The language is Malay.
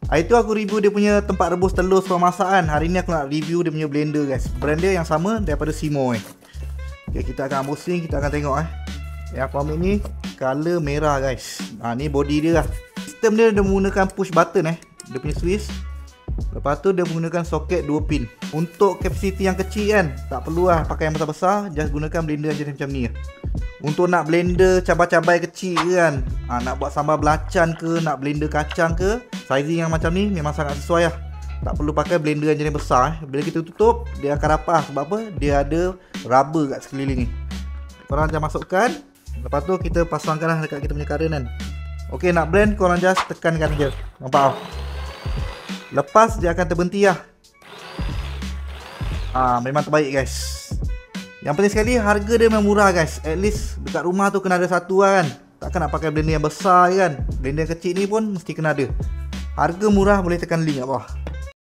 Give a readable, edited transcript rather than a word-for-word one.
Hari tu aku review dia punya tempat rebus telur setelah masakan. Hari ni aku nak review dia punya blender guys. Brand dia yang sama daripada Simo Okay, kita akan unboxing, kita akan tengok Yang aku ambil ni color merah guys. Ni body dia lah. Sistem dia menggunakan push button dia punya switch. Lepas tu dia menggunakan soket 2 pin. Untuk kapasiti yang kecil kan, tak perlu lah pakai yang besar-besar. Just gunakan blender yang macam ni Untuk nak blender cabai-cabai kecil kan, nak buat sambal belacan ke, nak blender kacang ke, sizing yang macam ni memang sangat sesuai lah. Tak perlu pakai blender yang jenis besar Bila kita tutup, dia akan rapat. Sebab apa? Dia ada rubber kat sekeliling ni. Korang jangan masukkan. Lepas tu kita pasangkan lah dekat kita punya current kan. Ok, nak blend korang just tekankan je. Nampak tau? Lepas dia akan terbenti lah. Memang terbaik guys. Yang penting sekali harga dia memang murah guys. At least dekat rumah tu kena ada satu lah kan. Takkan nak pakai blender yang besar kan. Blender yang kecil ni pun mesti kena ada. Harga murah, boleh tekan link kat bawah.